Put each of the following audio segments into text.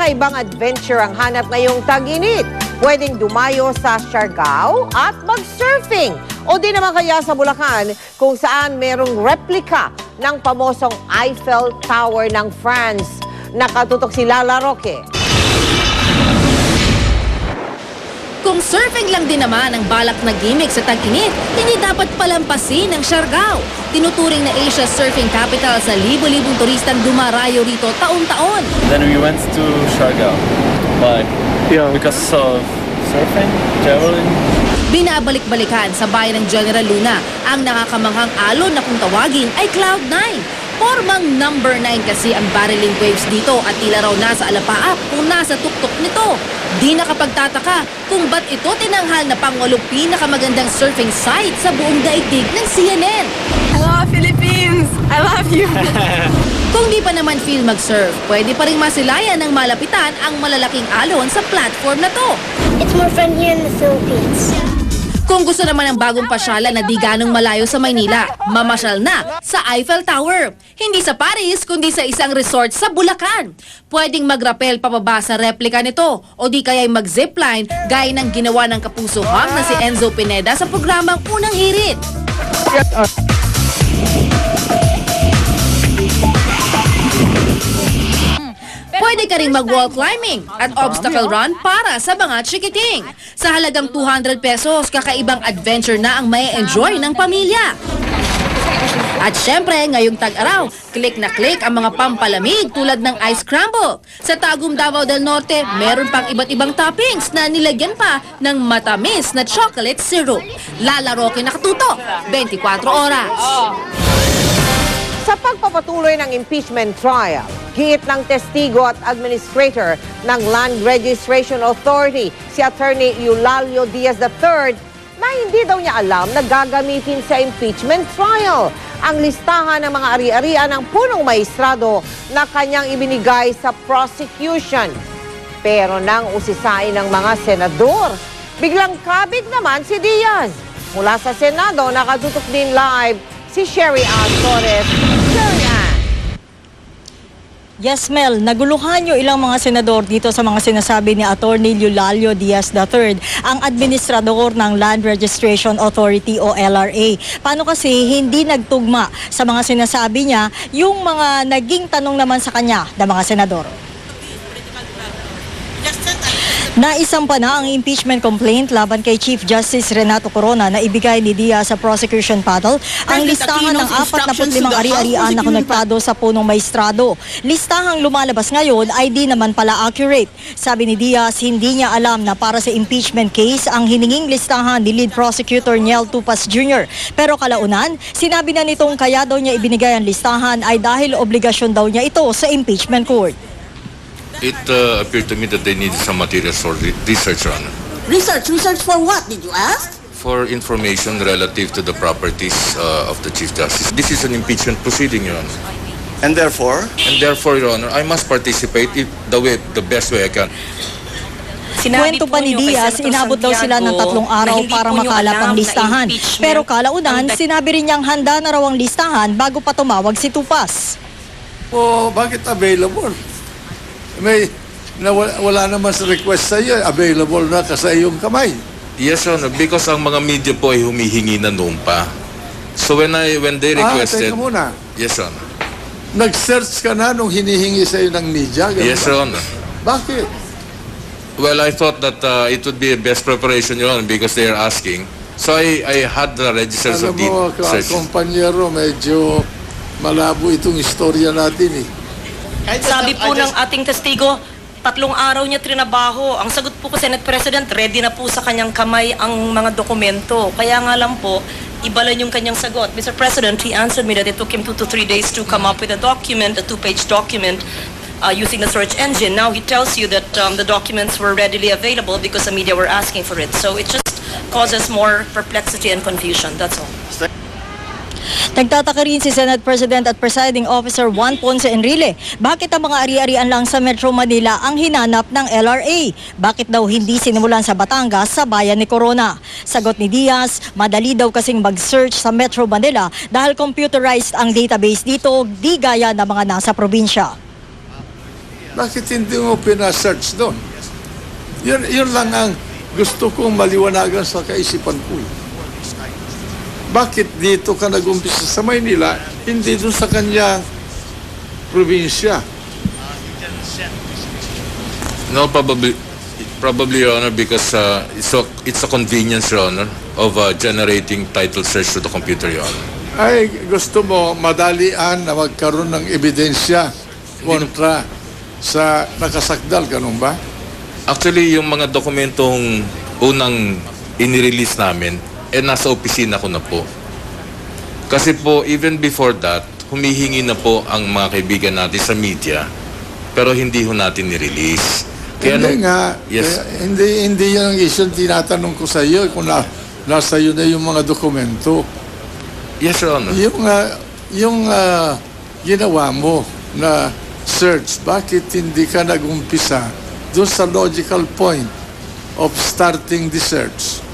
Kakaibang adventure ang hanap ngayong tag-init. Pwedeng dumayo sa Siargao at mag-surfing. O di naman kaya sa Bulacan kung saan merong replika ng pamosong Eiffel Tower ng France. Nakatutok si Lala Roque. Kung surfing lang din naman ang balak na gimmick sa tag-init, hindi dapat palampasin ng Siargao. Tinuturing na Asia surfing capital sa libo-libong turistang dumarayo rito taon-taon. Then we went to Siargao. Why? Because of surfing, traveling. Binabalik-balikan sa bayan ng General Luna ang nakakamanghang alon na kung tawagin ay Cloud9. Formang number 9 kasi ang barreling waves dito at tila raw nasa alapaap kung nasa tuktok nito. Di nakapagtataka kung ba't ito tinanghal na pangwalong pinakamagandang surfing site sa buong daigdig ng CNN. Hello, Philippines! I love you! Kung di pa naman feel mag-surf, pwede pa rin masilayan ng malapitan ang malalaking alon sa platform na to. It's more fun here in the Philippines. Kung gusto naman ng bagong pasyalan na di ganong malayo sa Maynila, mamasyal na sa Eiffel Tower. Hindi sa Paris, kundi sa isang resort sa Bulacan. Pwedeng mag-rappel pababa sa replika nito o di kaya'y mag-zipline gaya ng ginawa ng kapusohang na si Enzo Pineda sa programang Unang Hirit. Pwede ka ring mag-wall climbing at obstacle run para sa mga chikiting. Sa halagang 200 pesos, kakaibang adventure na ang may enjoy ng pamilya. At syempre, ngayong tag-araw, click na click ang mga pampalamig tulad ng ice scramble. Sa Tagum, Davao del Norte, meron pang iba't ibang toppings na nilagyan pa ng matamis na chocolate syrup. Lala Roque nakatutok, 24 oras. Sa pagpapatuloy ng impeachment trial, giit ng testigo at administrator ng Land Registration Authority, si Attorney Eulalio Diaz III, na hindi daw niya alam na gagamitin sa impeachment trial ang listahan ng mga ari-arian ng punong maestrado na kanyang ibinigay sa prosecution. Pero nang usisain ng mga senador, biglang kabig naman si Diaz. Mula sa Senado, nakatutok din live si Sherry Ann Torres. Sherry Ann. Yes, Mel, naguluhan yung ilang mga senador dito sa mga sinasabi ni Attorney Eulalio Diaz III, ang administrador ng Land Registration Authority o LRA. Paano kasi hindi nagtugma sa mga sinasabi niya yung mga naging tanong naman sa kanya ng mga senador? Naisampa na ang impeachment complaint laban kay Chief Justice Renato Corona na ibigay ni Diaz sa prosecution panel ang listahan ng 45 ari-arian na konektado sa punong maestrado. Listahang lumalabas ngayon ay di naman pala accurate. Sabi ni Diaz, hindi niya alam na para sa impeachment case ang hininging listahan ni lead prosecutor Niel Tupas Jr. Pero kalaunan, sinabi na nitong kaya daw niya ibinigay ang listahan ay dahil obligasyon daw niya ito sa impeachment court. It appeared to me that they needed some materials for research, Your Honor. Research for what, did you ask? For information relative to the properties of the Chief Justice. This is an impeachment proceeding, Your Honor. And therefore? And therefore, Your Honor, I must participate the best way I can. Kwento pa ni Diaz, inabot daw sila ng 3 araw para makalap ang listahan. Pero kalaunan, sinabi rin niyang handa na raw ang listahan bago pa tumawag si Tupas. Bakit available? Wala naman sa request sa iyo, available na sa iyong kamay. Yes, Your Honor, because ang mga media po ay humihingi na noon pa. So when they requested... Teka muna. Yes, Your Honor. Nag-search ka na nung hinihingi sa iyo ng media? Yes, Your Honor. Bakit? Well, I thought that it would be a best preparation, Your Honor, because they are asking. So I had the registers of the search. Kompanyero, medyo malabo itong istorya natin eh. Sabi po ng ating testigo, 3 araw niya trinabaho. Ang sagot po ko, Senate President, ready na po sa kanyang kamay ang mga dokumento. Kaya nga lang po, iba lang yung kanyang sagot. Mr. President, he answered me that it took him 2 to 3 days to come up with a document, a 2-page document, using the search engine. Now he tells you that the documents were readily available because the media were asking for it. So it just causes more perplexity and confusion. That's all. Nagtataka rin si Senate President at Presiding Officer Juan Ponce Enrile. Bakit ang mga ari-arian lang sa Metro Manila ang hinanap ng LRA? Bakit daw hindi sinimulan sa Batangas sa bayan ni Corona? Sagot ni Diaz, madali daw kasing mag-search sa Metro Manila dahil computerized ang database dito, di gaya ng mga nasa probinsya. Bakit hindi mo pina-search doon? Yun lang ang gusto kong maliwanagan sa kaisipan ko. Bakit dito ka nag-umpisa sa Maynila, hindi doon sa kanyang probinsya? No, probably, Your Honor, because it's a convenience, Your Honor, of generating title search to the computer, Your Honor. Ay, gusto mo madalian na magkaroon ng ebidensya kontra sa nakasakdal, ganun ba? Actually, yung mga dokumentong unang inirelease namin, nasa opisina ko na po. Kasi po, even before that, humihingi na po ang mga kaibigan natin sa media, pero hindi ho natin nirelease. Hindi nga. Yes. Hindi yan ang issue tinatanong ko sa iyo kung nasa iyo na yung mga dokumento. Yes, Your Honor. Yung ginawa mo na search, bakit hindi ka nag-umpisa doon sa logical point of starting the search?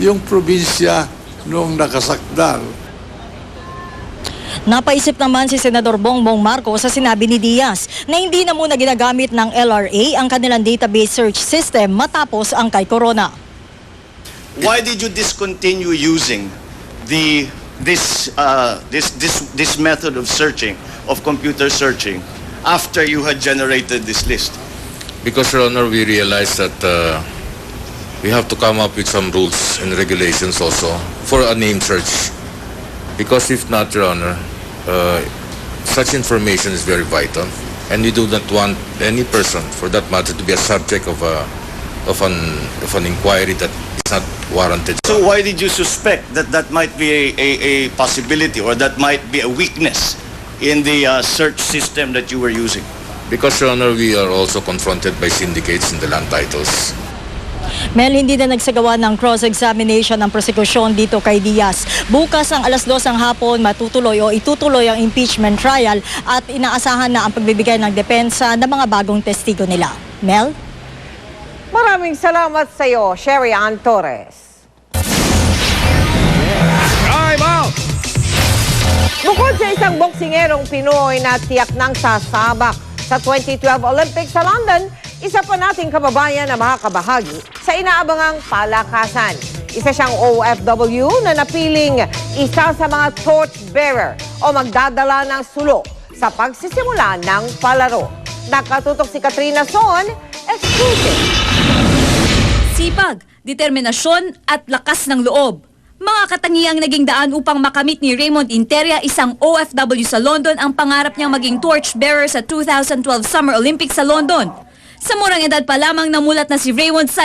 Yung probinsya nung nakasakdal. Napaisip naman si Senador Bongbong Marcos sa sinabi ni Diaz na hindi na muna ginagamit ng LRA ang kanilang database search system matapos ang kay Corona. Why did you discontinue using this method of searching, of computer searching, after you had generated this list? Because, Your Honor, we realized that we have to come up with some rules and regulations also for a name search. Because if not, Your Honor, such information is very vital, and we do not want any person, for that matter, to be a subject of an inquiry that is not warranted. So why did you suspect that that might be a possibility, or that might be a weakness in the search system that you were using? Because, Your Honor, we are also confronted by syndicates in the land titles. Mel, hindi na nagsagawa ng cross-examination ng prosekusyon dito kay Diaz. Bukas ang 2:00 ng hapon matutuloy o itutuloy ang impeachment trial at inaasahan na ang pagbibigay ng depensa ng mga bagong testigo nila. Mel? Maraming salamat sa iyo, Sherry Ann Torres. Time out! Bukod sa isang boksingerong Pinoy na tiyak ng sasabak sa 2012 Olympics sa London, isa pa nating kababayan na makakabahagi sa inaabangang palakasan. Isa siyang OFW na napiling isa sa mga torchbearer o magdadala ng sulo sa pagsisimula ng palaro. Nakatutok si Katrina Son, exclusive. Sipag, determinasyon at lakas ng loob. Mga katangiang naging daan upang makamit ni Raymond Interia, isang OFW sa London, ang pangarap niyang maging torchbearer sa 2012 Summer Olympics sa London. Sa murang edad pa lamang namulat na si Raymond sa